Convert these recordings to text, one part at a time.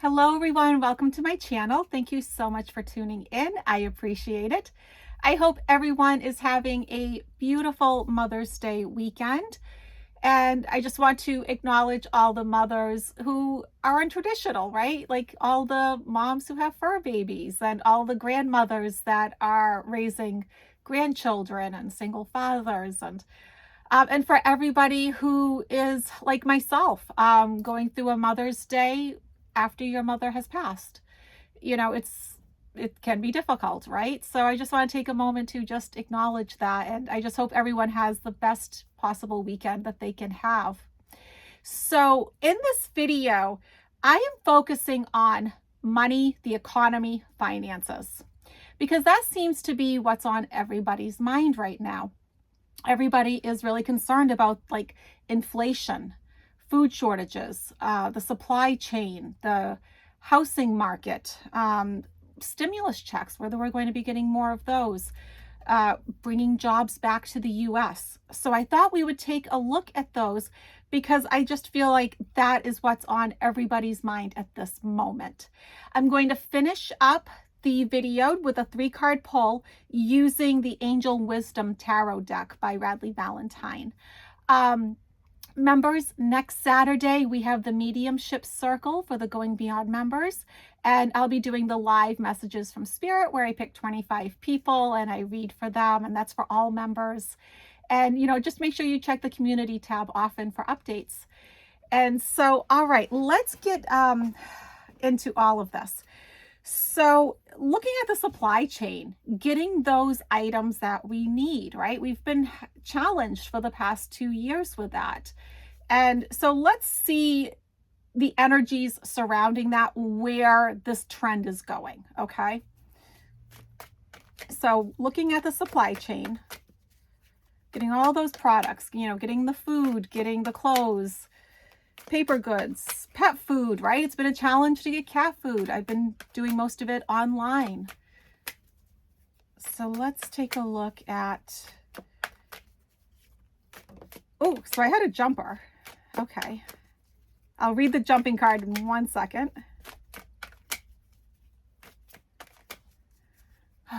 Hello everyone, welcome to my channel. Thank you so much for tuning in. I appreciate it. I hope everyone is having a beautiful Mother's Day weekend. And I just want to acknowledge all the mothers who are untraditional, right? Like all the moms who have fur babies and all the grandmothers that are raising grandchildren and single fathers and for everybody who is like myself, going through a Mother's Day after your mother has passed. It can be difficult, right? So I just want to take a moment to just acknowledge that. And I just hope everyone has the best possible weekend that they can have. So in this video, I am focusing on money, the economy, finances, because that seems to be what's on everybody's mind right now. Everybody is really concerned about like inflation, food shortages, the supply chain, the housing market, stimulus checks, whether we're going to be getting more of those, bringing jobs back to the US. So I thought we would take a look at those because I just feel like that is what's on everybody's mind at this moment. I'm going to finish up the video with a 3-card pull using the Angel Wisdom Tarot deck by Radleigh Valentine. Members, next Saturday we have the Mediumship Circle for the Going Beyond members, and I'll be doing the live messages from Spirit where I pick 25 people and I read for them, and that's for all members. And just make sure you check the community tab often for updates. And so, all right, let's get into all of this. So looking at the supply chain, getting those items that we need, right? We've been challenged for the past 2 years with that. And so let's see the energies surrounding that, where this trend is going, okay? So looking at the supply chain, getting all those products, getting the food, getting the clothes, paper goods, pet food, right? It's been a challenge to get cat food. I've been doing most of it online. So let's take a look at, oh, so I had a jumper. Okay. I'll read the jumping card in 1 second.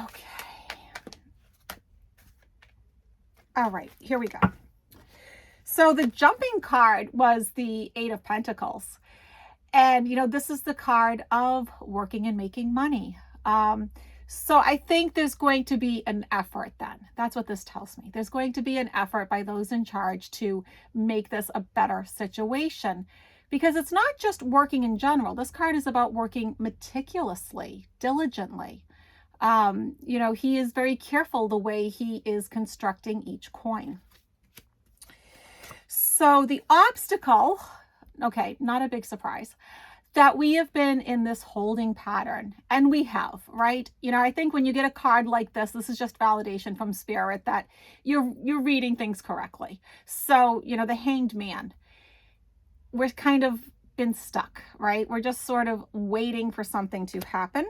Okay. All right, here we go. So the jumping card was the 8 of Pentacles. And, this is the card of working and making money. So I think there's going to be an effort then. That's what this tells me. There's going to be an effort by those in charge to make this a better situation, because it's not just working in general. This card is about working meticulously, diligently. He is very careful the way he is constructing each coin. So the obstacle, okay, not a big surprise, that we have been in this holding pattern, and we have, right? I think when you get a card like this is just validation from Spirit that you're reading things correctly. So, the Hanged Man, we're kind of been stuck, right? We're just sort of waiting for something to happen.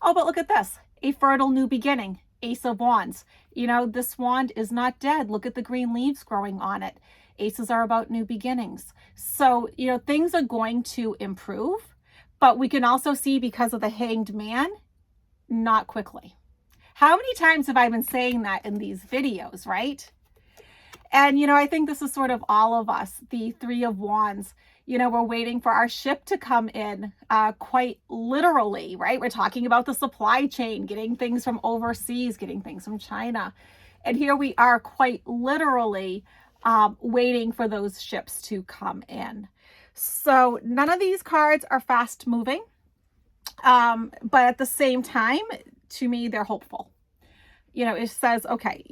Oh, but look at this, a fertile new beginning. Ace of Wands. This wand is not dead. Look at the green leaves growing on it. Aces are about new beginnings. So, things are going to improve, but we can also see, because of the Hanged Man, not quickly. How many times have I been saying that in these videos, right? And, I think this is sort of all of us, the 3 of Wands. We're waiting for our ship to come in, quite literally, right? We're talking about the supply chain, getting things from overseas, getting things from China. And here we are quite literally waiting for those ships to come in. So none of these cards are fast moving, but at the same time, to me, they're hopeful. It says, okay,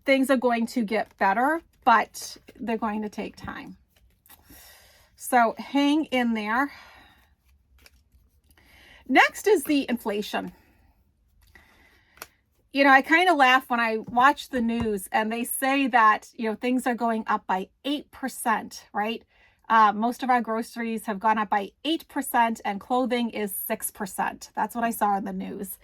things are going to get better, but they're going to take time. So hang in there. Next is the inflation. I kind of laugh when I watch the news and they say that, things are going up by 8%, right? Most of our groceries have gone up by 8% and clothing is 6%. That's what I saw in the news.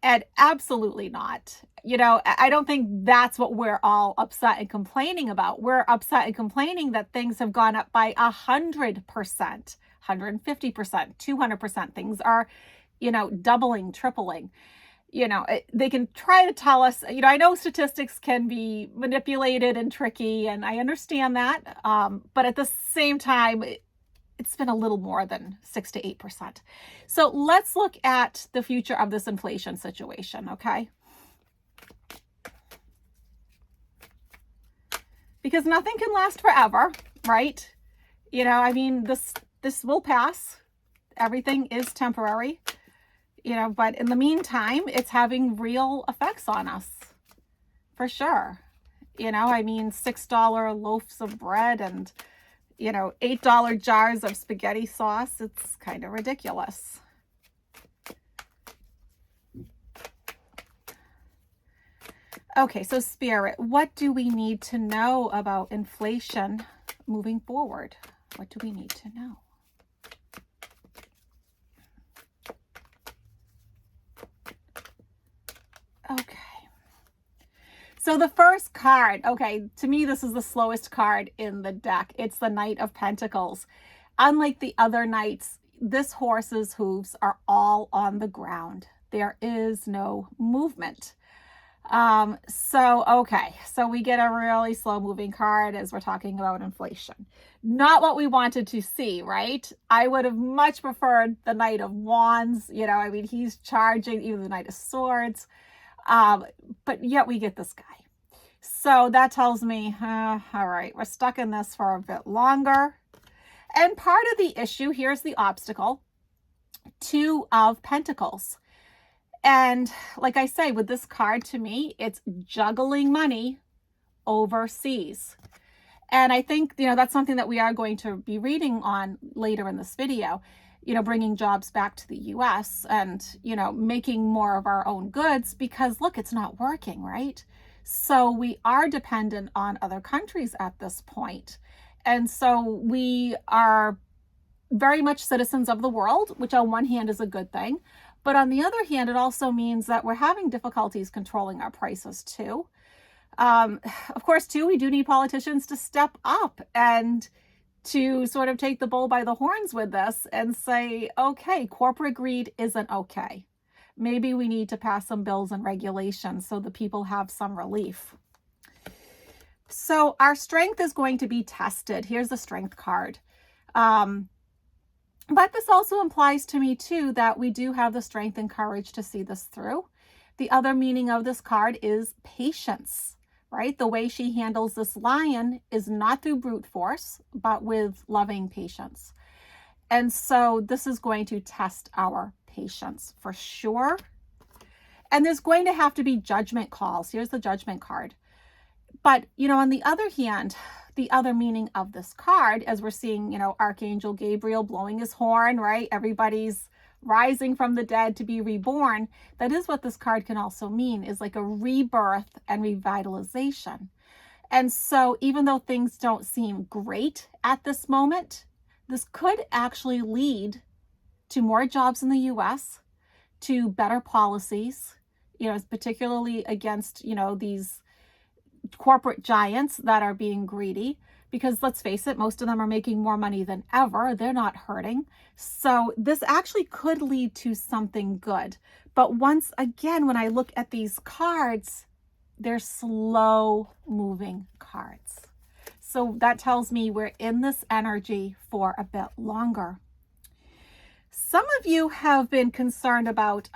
And absolutely not. You know, I don't think that's what we're all upset and complaining about. We're upset and complaining that things have gone up by 100%, 150%, 200%. Things are, you know, doubling, tripling. You know, they can try to tell us, you know, I know statistics can be manipulated and tricky, and I understand that. But at the same time, it's been a little more than 6 to 8%. So let's look at the future of this inflation situation, okay? Because nothing can last forever, right? You know, I mean, this will pass. Everything is temporary, you know, but in the meantime, it's having real effects on us, for sure. You know, I mean, $6 loaves of bread and, you know, $8 jars of spaghetti sauce. It's kind of ridiculous. Okay, so Spirit, what do we need to know about inflation moving forward? What do we need to know? Okay. So the first card, okay, to me, this is the slowest card in the deck. It's the Knight of Pentacles. Unlike the other knights, this horse's hooves are all on the ground. There is no movement. So we get a really slow moving card as we're talking about inflation. Not what we wanted to see, right? I would have much preferred the Knight of Wands. You know, I mean, he's charging, even the Knight of Swords. But yet we get this guy. So that tells me, all right, we're stuck in this for a bit longer. And part of the issue, here's the obstacle, 2 of Pentacles. And like I say, with this card, to me, it's juggling money overseas. And I think, you know, that's something that we are going to be reading on later in this video, you know, bringing jobs back to the US and, you know, making more of our own goods because, look, it's not working, right? So we are dependent on other countries at this point. And so we are very much citizens of the world, which on one hand is a good thing. But on the other hand, it also means that we're having difficulties controlling our prices too. Of course, too, we do need politicians to step up and to sort of take the bull by the horns with this and say, okay, corporate greed isn't okay. Maybe we need to pass some bills and regulations so the people have some relief. So our strength is going to be tested. Here's the strength card. But this also implies to me, too, that we do have the strength and courage to see this through. The other meaning of this card is patience, right? The way she handles this lion is not through brute force, but with loving patience. And so this is going to test our patience for sure. And there's going to have to be judgment calls. Here's the judgment card. But, you know, on the other hand, the other meaning of this card, as we're seeing, you know, Archangel Gabriel blowing his horn, right? Everybody's rising from the dead to be reborn. That is what this card can also mean, is like a rebirth and revitalization. And so even though things don't seem great at this moment, this could actually lead to more jobs in the US, to better policies, you know, particularly against, you know, these corporate giants that are being greedy, because let's face it, most of them are making more money than ever. They're not hurting. So this actually could lead to something good. But once again, when I look at these cards, they're slow moving cards. So that tells me we're in this energy for a bit longer. Some of you have been concerned about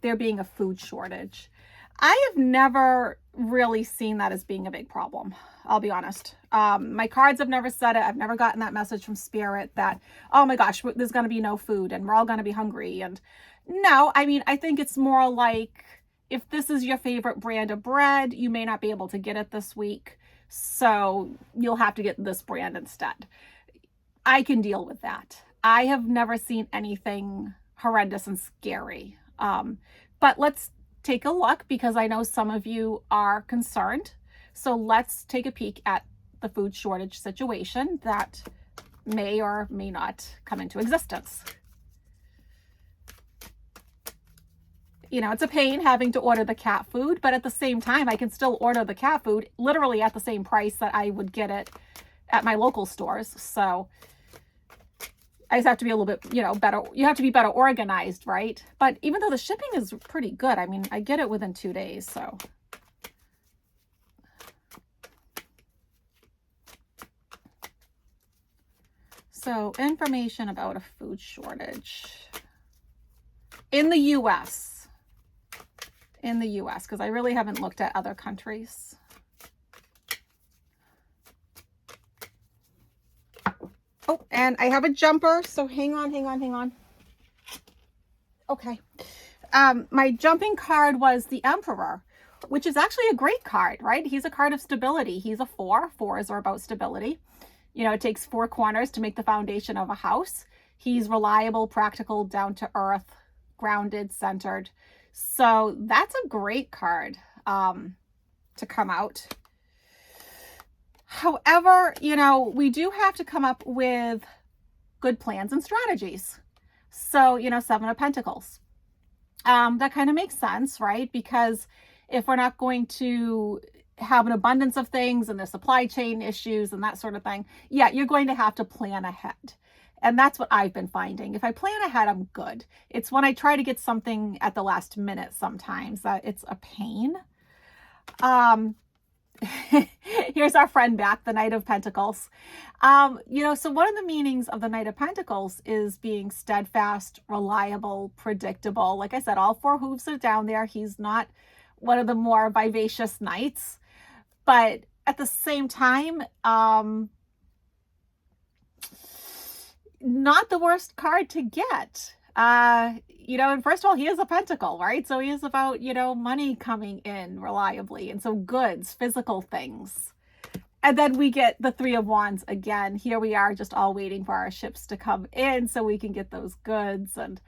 there being a food shortage. I have never really seen that as being a big problem. I'll be honest. My cards have never said it. I've never gotten that message from Spirit that, oh my gosh, there's going to be no food and we're all going to be hungry. And no, I mean, I think it's more like if this is your favorite brand of bread, you may not be able to get it this week. So you'll have to get this brand instead. I can deal with that. I have never seen anything horrendous and scary. But let's take a look, because I know some of you are concerned. So let's take a peek at the food shortage situation that may or may not come into existence. you know, it's a pain having to order the cat food, but at the same time, I can still order the cat food literally at the same price that I would get it at my local stores. So I just have to be a little bit, you know, better. You have to be better organized, right? But even though the shipping is pretty good, I mean, I get it within 2 days, so. So, information about a food shortage in the U.S. In the U.S., because I really haven't looked at other countries. Oh, and I have a jumper, so hang on. Okay. My jumping card was the Emperor, which is actually a great card, right? He's a card of stability. He's a 4. 4s are about stability. You know, it takes 4 corners to make the foundation of a house. He's reliable, practical, down to earth, grounded, centered. So that's a great card to come out. However, you know, we do have to come up with good plans and strategies. So, you know, 7 of Pentacles. That kind of makes sense, right? Because if we're not going to have an abundance of things and the supply chain issues and that sort of thing, yeah, you're going to have to plan ahead. And that's what I've been finding. If I plan ahead, I'm good. It's when I try to get something at the last minute sometimes that it's a pain. Here's our friend back, the Knight of Pentacles. You know, so one of the meanings of the Knight of Pentacles is being steadfast, reliable, predictable. Like I said, all 4 hooves are down there. He's not one of the more vivacious knights. But at the same time, not the worst card to get. You know, and first of all, he is a pentacle, right? So he is about, you know, money coming in reliably. And so goods, physical things. And then we get the 3 of Wands again. Here we are just all waiting for our ships to come in so we can get those goods and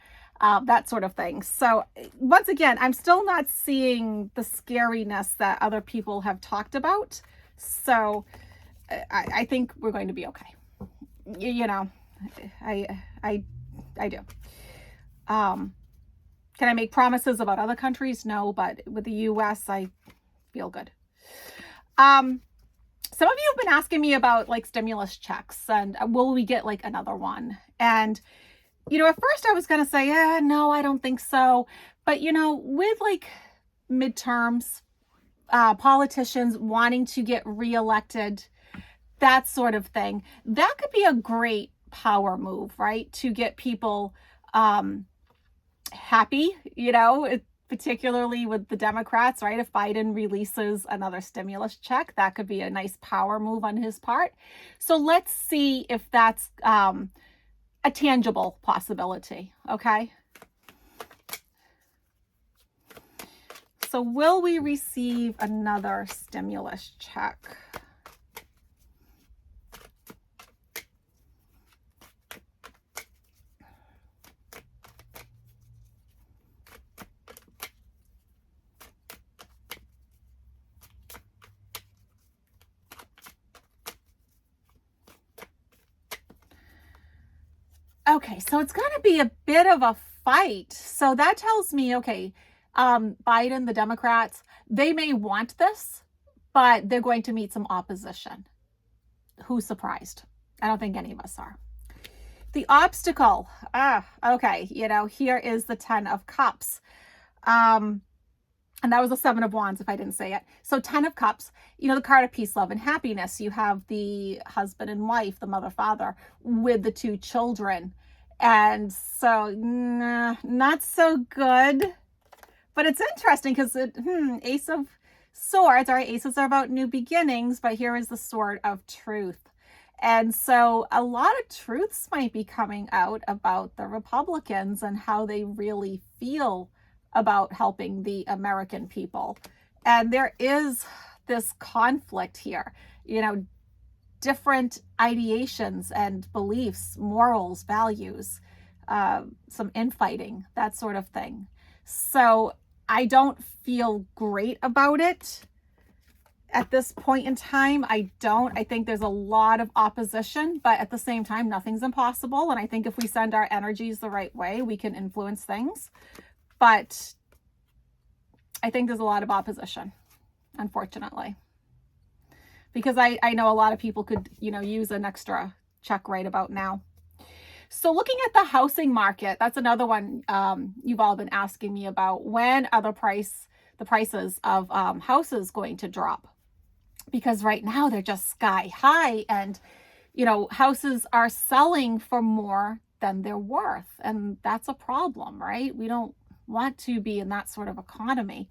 that sort of thing. So once again, I'm still not seeing the scariness that other people have talked about. So I think we're going to be okay. You know, I do. Can I make promises about other countries? No, but with the US, I feel good. Some of you have been asking me about like stimulus checks and will we get like another one? And you know, at first I was going to say, no, I don't think so. But, you know, with like midterms, politicians wanting to get reelected, that sort of thing, that could be a great power move, right? To get people happy, you know, particularly with the Democrats, right? If Biden releases another stimulus check, that could be a nice power move on his part. So let's see if that's a tangible possibility, okay? So will we receive another stimulus check? Okay, so it's going to be a bit of a fight. So that tells me, okay, Biden, the Democrats, they may want this, but they're going to meet some opposition. Who's surprised? I don't think any of us are. The obstacle. Okay, you know, here is the 10 of Cups. And that was the 7 of Wands, if I didn't say it. So 10 of Cups, you know, the card of peace, love, and happiness. You have the husband and wife, the mother, father, with the 2 children. And so, not so good. But it's interesting because Ace of Swords, all right, aces are about new beginnings, but here is the Sword of Truth. And so a lot of truths might be coming out about the Republicans and how they really feel about helping the American people. And there is this conflict here, you know, different ideations and beliefs, morals, values, some infighting, that sort of thing. So I don't feel great about it at this point in time. I think there's a lot of opposition, but at the same time, nothing's impossible. And I think if we send our energies the right way, we can influence things. But I think there's a lot of opposition, unfortunately, because I know a lot of people could, use an extra check right about now. So looking at the housing market, that's another one you've all been asking me about. When are the prices of houses going to drop? Because right now they're just sky high, and houses are selling for more than they're worth, and that's a problem, right? We don't want to be in that sort of economy.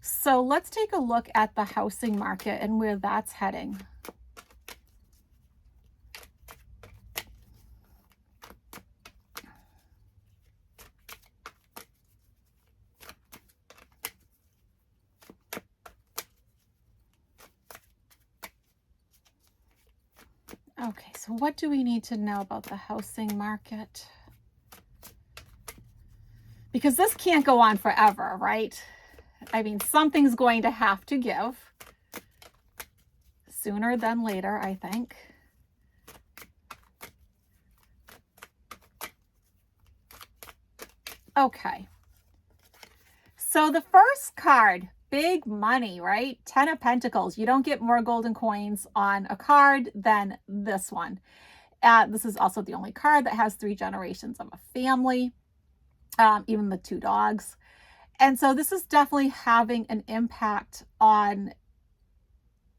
So let's take a look at the housing market and where that's heading. Okay, so what do we need to know about the housing market? Because this can't go on forever, right? I mean, something's going to have to give sooner than later, I think. Okay. So the first card, big money, right? 10 of Pentacles. You don't get more golden coins on a card than this one. This is also the only card that has 3 generations of a family, even the 2 dogs. And so this is definitely having an impact on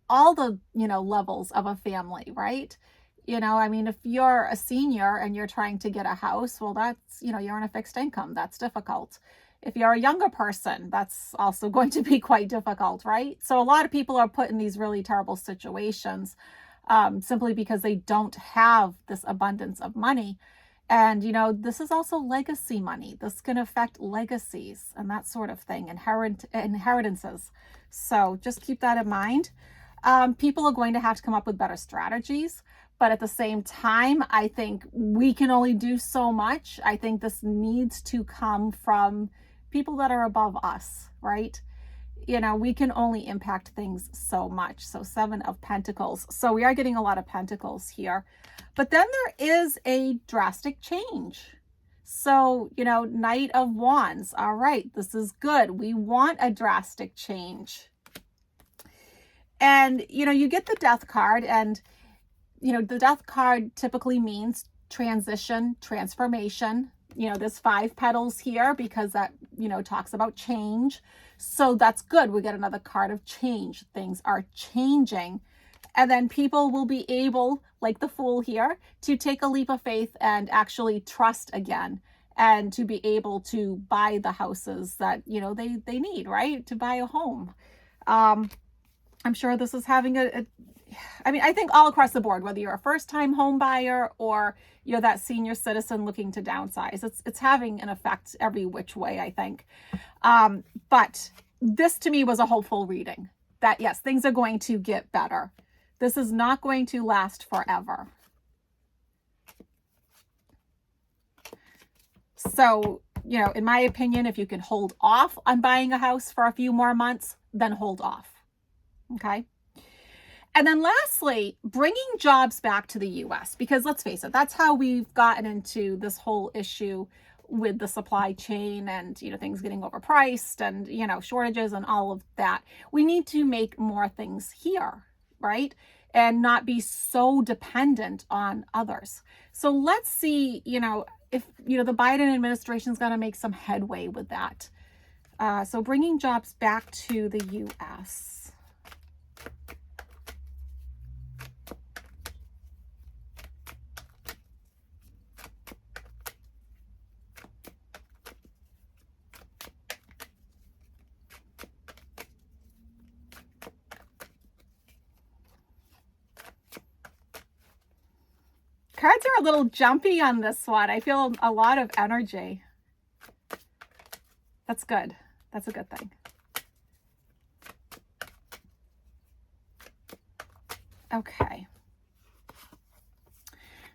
all the, levels of a family, right? I mean, if you're a senior and you're trying to get a house, well, that's, you're on a fixed income. That's difficult. If you're a younger person, that's also going to be quite difficult, right? So a lot of people are put in these really terrible situations simply because they don't have this abundance of money. And, this is also legacy money. This can affect legacies and that sort of thing, inheritances. So just keep that in mind. People are going to have to come up with better strategies. But at the same time, I think we can only do so much. I think this needs to come from people that are above us, right? We can only impact things so much. So 7 of Pentacles. So we are getting a lot of Pentacles here. But then there is a drastic change. So, Knight of Wands. All right, this is good. We want a drastic change. And, you get the Death card, and, the Death card typically means transition, transformation. There's 5 petals here because that, talks about change. So that's good. We get another card of change. Things are changing. And then people will be able, like the Fool here, to take a leap of faith and actually trust again, and to be able to buy the houses that, they need, right? To buy a home. I'm sure this is having I think all across the board, whether you're a first-time home buyer or you're that senior citizen looking to downsize, it's having an effect every which way, I think. But this to me was a hopeful reading that, yes, things are going to get better. This is not going to last forever. So, in my opinion, if you can hold off on buying a house for a few more months, then hold off. Okay. And then lastly, bringing jobs back to the US, because let's face it, that's how we've gotten into this whole issue with the supply chain and, things getting overpriced and, shortages and all of that. We need to make more things here, right? And not be so dependent on others. So let's see, if, the Biden administration is going to make some headway with that. So bringing jobs back to the US. Cards are a little jumpy on this one. I feel a lot of energy. That's good. That's a good thing. Okay.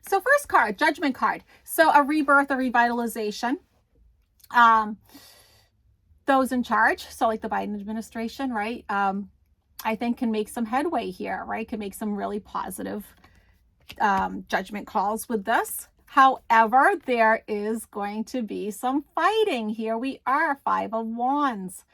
So first card, Judgment card. So a rebirth, a revitalization. Those in charge, so like the Biden administration, right? I think can make some headway here, right? Can make some really positive judgment calls with this. However, there is going to be some fighting. Here we are, 5 of Wands.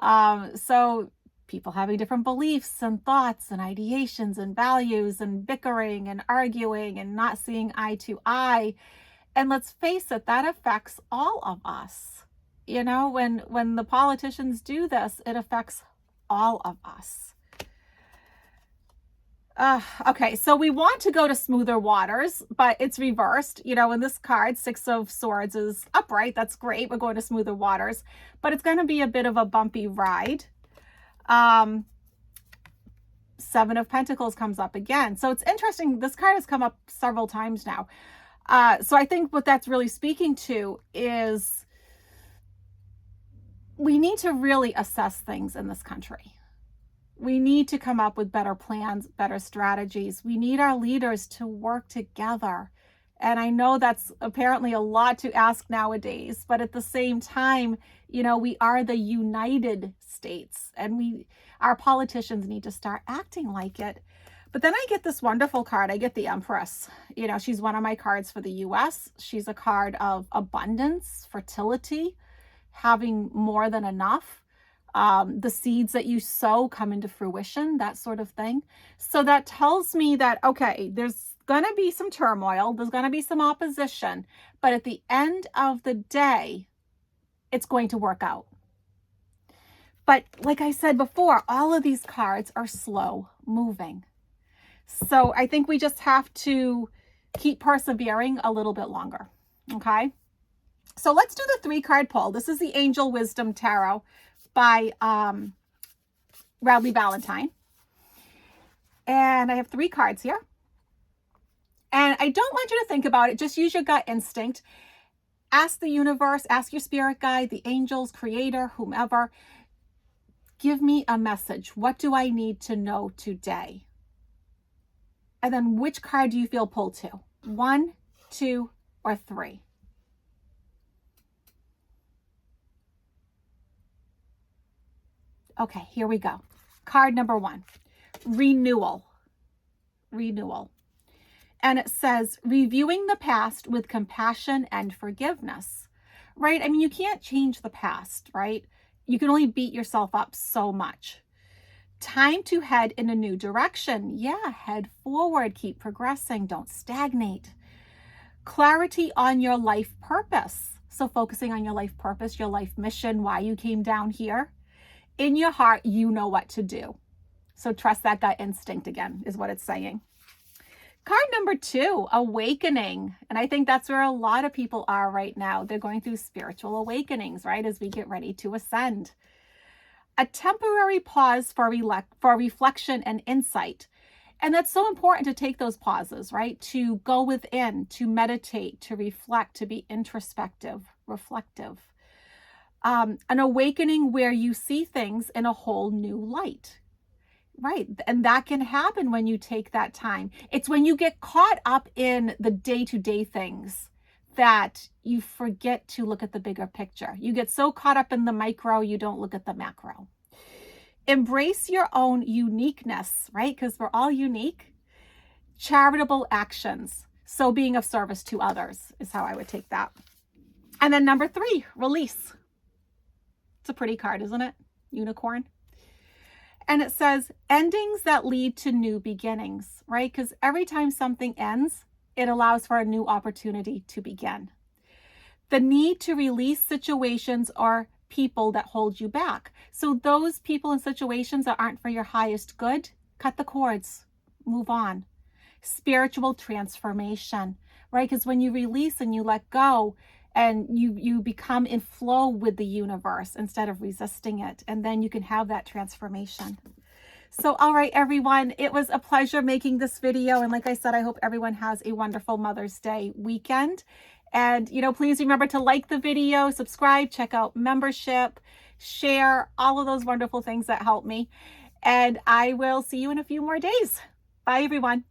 So people having different beliefs and thoughts and ideations and values and bickering and arguing and not seeing eye to eye. And let's face it, that affects all of us. You know, when the politicians do this, it affects all of us. Okay, so we want to go to smoother waters, but it's reversed. You know, in this card, Six of Swords is upright. That's great. We're going to smoother waters, but it's going to be a bit of a bumpy ride. Seven of Pentacles comes up again. So it's interesting. This card has come up several times now. So I think what that's really speaking to is we need to really assess things in this country. We need to come up with better plans, better strategies. We need our leaders to work together. And I know that's apparently a lot to ask nowadays, but at the same time, you know, we are the United States, and our politicians need to start acting like it. But then I get this wonderful card. I get the Empress. You know, she's one of my cards for the US. She's a card of abundance, fertility, having more than enough. The seeds that you sow come into fruition, that sort of thing. So that tells me that, okay, there's going to be some turmoil, there's going to be some opposition, but at the end of the day, it's going to work out. But like I said before, all of these cards are slow moving. So I think we just have to keep persevering a little bit longer. Okay. So let's do the 3-card pull. This is the Angel Wisdom Tarot by Radley Valentine. And I have 3 cards here. And I don't want you to think about it. Just use your gut instinct. Ask the universe, ask your spirit guide, the angels, creator, whomever. Give me a message. What do I need to know today? And then which card do you feel pulled to? 1, 2, or 3? Okay, here we go. Card number 1, renewal. Renewal. And it says, reviewing the past with compassion and forgiveness, right? I mean, you can't change the past, right? You can only beat yourself up so much. Time to head in a new direction. Yeah, head forward, keep progressing, don't stagnate. Clarity on your life purpose. So focusing on your life purpose, your life mission, why you came down here. In your heart, you know what to do. So trust that gut instinct again, is what it's saying. Card number 2, awakening. And I think that's where a lot of people are right now. They're going through spiritual awakenings, right? As we get ready to ascend. A temporary pause for reflection and insight. And that's so important to take those pauses, right? To go within, to meditate, to reflect, to be introspective, reflective. An awakening where you see things in a whole new light, right? And that can happen when you take that time. It's when you get caught up in the day-to-day things that you forget to look at the bigger picture. You get so caught up in the micro, you don't look at the macro. Embrace your own uniqueness, right? Because we're all unique. Charitable actions. So being of service to others is how I would take that. And then number 3, release. It's a pretty card, isn't it? Unicorn. And it says endings that lead to new beginnings, right? Because every time something ends, it allows for a new opportunity to begin. The need to release situations or people that hold you back. So those people and situations that aren't for your highest good, cut the cords, move on. Spiritual transformation, right? Because when you release and you let go, and you become in flow with the universe instead of resisting it. And then you can have that transformation. So, all right, everyone, it was a pleasure making this video. And like I said, I hope everyone has a wonderful Mother's Day weekend. And, you know, please remember to like the video, subscribe, check out membership, share, all of those wonderful things that help me. And I will see you in a few more days. Bye, everyone.